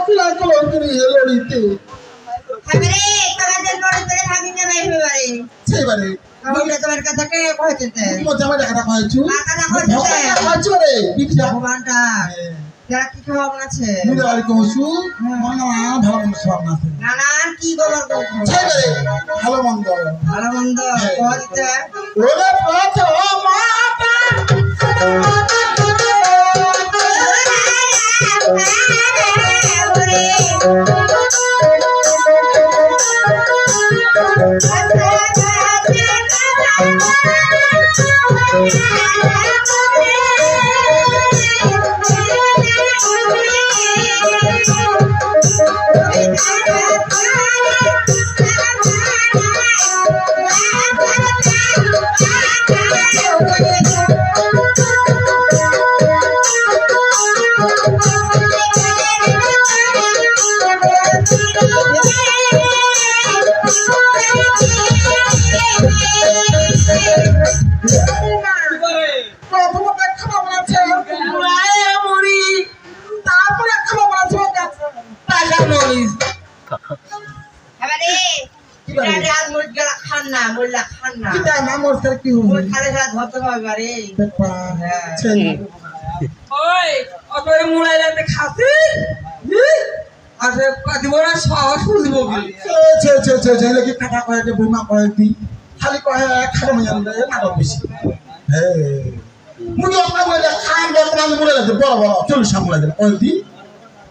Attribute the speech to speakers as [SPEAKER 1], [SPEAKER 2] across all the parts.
[SPEAKER 1] পিলা কলো তুমি লড়িতে
[SPEAKER 2] খাবে কাগাদের বড় করে ভাগি কে ভাই হবারে
[SPEAKER 1] সেইবারে
[SPEAKER 2] আমরা তোমার কথা কে কইতে
[SPEAKER 1] মজা মজা কথা কইছু
[SPEAKER 2] কথা কইতে
[SPEAKER 1] কইছু রে বিটিটা
[SPEAKER 2] ভগবানটা যারা কি খাওয়া আছে
[SPEAKER 1] মুদে বাড়ি কইছু মনে ভালো মন্দ সব না
[SPEAKER 2] নানা কি গোবর গো
[SPEAKER 1] সেইবারে ভালো মন্দ
[SPEAKER 2] কইতে
[SPEAKER 1] ওরে পাথো মাতা kita namor terki hu
[SPEAKER 2] খালে সারা ধরতে পারবে আরে
[SPEAKER 3] ওই ওই মুলাইলাতে খাসি আরে কাদিবরা সাহস দিব কি
[SPEAKER 1] ছে লাগি কাটা কয় যে বুমা কয় দি খালি কয় খাবো না না বেশি হে মুনি আপনা বলে খান বর্তমান মুলে লাগে বড় বড় চল সামলা লাগে কয় দি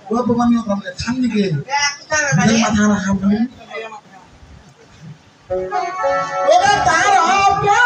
[SPEAKER 1] ও বাবা আমি আপনা খান নি গে মাথা না খাবো ওরে তার আপা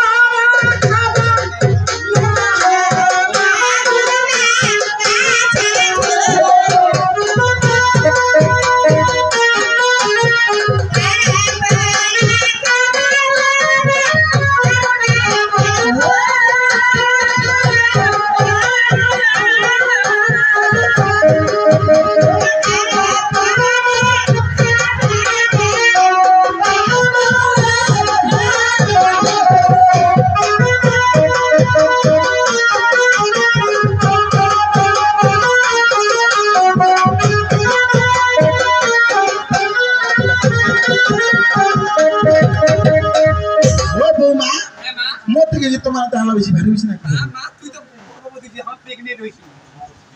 [SPEAKER 1] তোমার তো বেশি ভারী বেশি না
[SPEAKER 3] মা তুই তো পূর্ববর্তী যে আমার প্রেগনেন্ট হইছি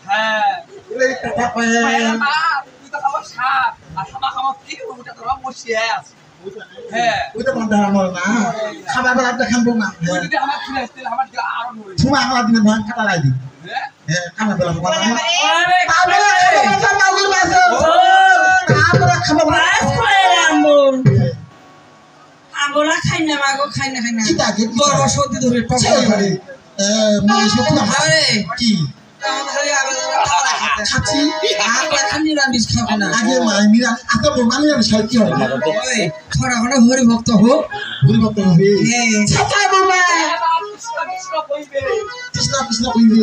[SPEAKER 3] হ্যাঁ
[SPEAKER 1] এই কথা কয়
[SPEAKER 3] মা তুই তো খাওয়া সাপ আর খাওয়া কি ওটা তো মশিয়ে আছে হ্যাঁ
[SPEAKER 1] ওই তো বান্দা আমার না খাবার বেলাটা খাবো না
[SPEAKER 3] তুই যদি আমার চলে আসতে আমার দিকে আরো নড়ে
[SPEAKER 1] তুমি আমার দিনে ধান কাটা লাই দি হ্যাঁ খাবার বেলা খাবো না আরে মাগুর মাছ আমরা খাবো না
[SPEAKER 3] আগোলা খাই না মাগো খাই না
[SPEAKER 1] ঠিক আছে
[SPEAKER 3] বড় সর্দি ধরে টক
[SPEAKER 1] করে মানে সত্যি না
[SPEAKER 3] আরে
[SPEAKER 1] কি
[SPEAKER 3] খালি আগোলা
[SPEAKER 1] খাচ্ছি
[SPEAKER 3] আগোলা খানি রামিস খাবো না
[SPEAKER 1] আগে মিরা আতা বমানি আমি সাইকি হয়
[SPEAKER 3] ওই ছড়া খড়া হরি ভক্ত হো
[SPEAKER 1] ভুল ভক্ত হবে ছাতা বাবা কৃষ্ণ কৃষ্ণ কইবে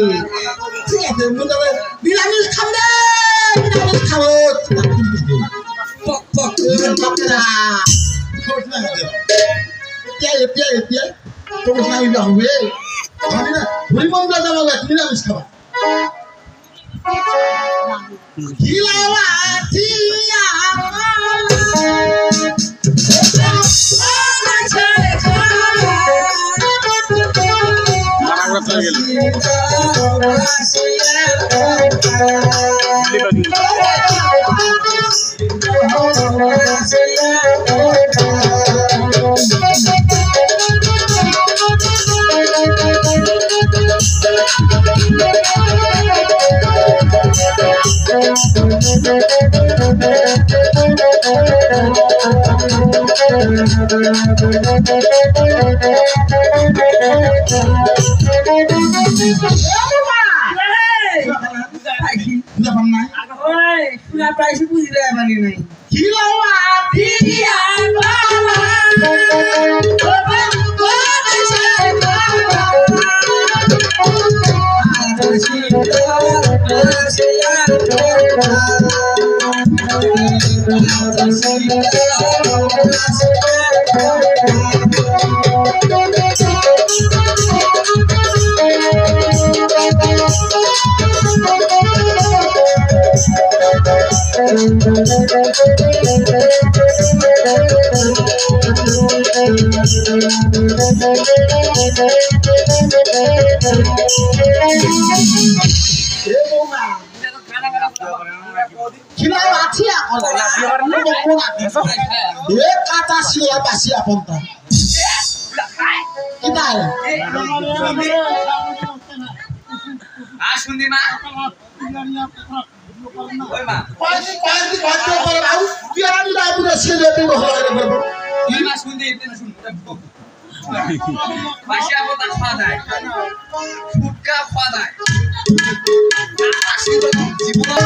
[SPEAKER 1] ঠিক আছে মনে হবে নিরামিষ খাবে নিরামিষ খাবো
[SPEAKER 3] পক পক
[SPEAKER 1] বাপরা এতিয়া তো বসনা হইবা হবে আমি না হরিমন্দ যাবো নিরামিষ খাবা হিলাওয়া টিয়া
[SPEAKER 3] প্রাইস বুঝি রে মানে নাই
[SPEAKER 1] হিলাওয়া টিয়া
[SPEAKER 3] এটা তো খানা খারাপ
[SPEAKER 1] খিলা আছি এখন এ কাটা শিলা বাসি আপন তা কিটা
[SPEAKER 3] শুনদি মা ওই মা
[SPEAKER 1] কয়দি করে বাবু তুই আমি বাবু ছেলে তুই হয়ে রে বাবু
[SPEAKER 3] ওই মা শুনদি এটা শুন মাসি আপন খাওয়া যায় ফুটকা খাওয়া যায় জীবন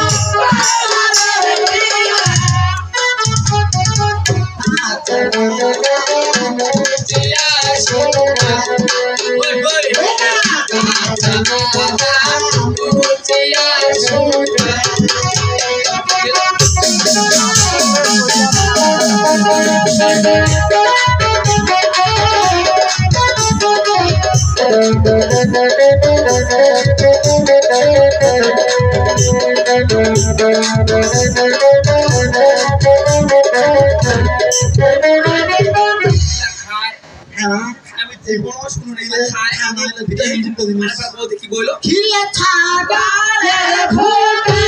[SPEAKER 3] আমি জীবন শুনুনি খায় আমি ভিটামিন যুক্ত জিনিস আর বলতে কি কইলো
[SPEAKER 1] খিলা ছাগা রে ফুটে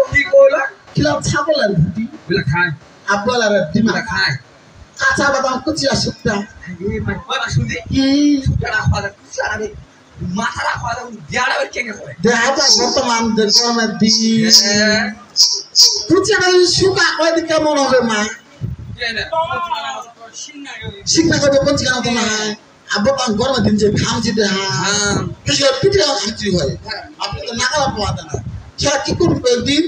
[SPEAKER 3] কি কইলো
[SPEAKER 1] খিলা ছাগলের ভুটি
[SPEAKER 3] বলে খায়
[SPEAKER 1] আব্বালার ডিমা
[SPEAKER 3] বলে খায়
[SPEAKER 1] কাঁচা বাদাম কুচিয়া শুকটা
[SPEAKER 3] ওই মা শুনদি
[SPEAKER 1] কি
[SPEAKER 3] ফুটকা খাওয়া যায় কুচারে মাথাটা খাওয়া যায় দিয়াড়া কেন করে
[SPEAKER 1] দেখা যায় বর্তমান গরমের দিন কুচিয়া শুকা কয়দিন কেমন হবে মা শিক্ষা করবে কোন ঠিকানা তো না আব্বা গরমের দিন যে ঘামছি দেখা পিঠে খামচি হয় আপনি তো নাকালা পাওয়া যায় না সেটা কি করবে দিন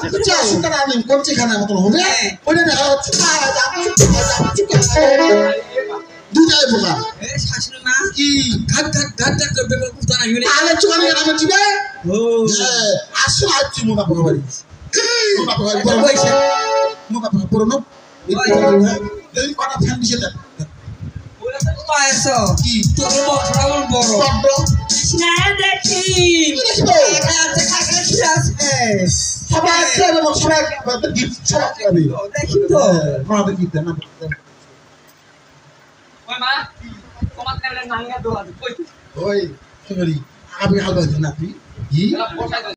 [SPEAKER 1] কুচিয়া শুকা আমি কোন ঠিকানার মতন হবে ওইটা দেখা চুকা দুটাই বোকা
[SPEAKER 3] এ শাশুড়ি মা
[SPEAKER 1] কি
[SPEAKER 3] ঘাট করবে বলে কুতা না ইউনি
[SPEAKER 1] আলে চুকা নিয়ে নামে চিবে
[SPEAKER 3] ও
[SPEAKER 1] আসো আছি মোটা বোকা বাড়ি মোটা বোকা বড় হয়েছে মোটা বোকা পুরনো এই কথা ফ্যান দিছে দেখ
[SPEAKER 3] ওরা তো পায়ছো
[SPEAKER 1] কি
[SPEAKER 3] তোর বড় বড়
[SPEAKER 1] বড্ড
[SPEAKER 3] না দেখি
[SPEAKER 1] দেখো
[SPEAKER 3] এটা খাকে আছে
[SPEAKER 1] সবাই ছেড়ে বল সবাই গিফট সবাই খাবে
[SPEAKER 3] দেখি তো
[SPEAKER 1] আমাদের গিফট না
[SPEAKER 3] ওই মা তোমার কাছে নাঙ্গা দোয়া কই
[SPEAKER 1] ওই কি করি আমি হালকা দিন না তুই কি
[SPEAKER 3] বসাই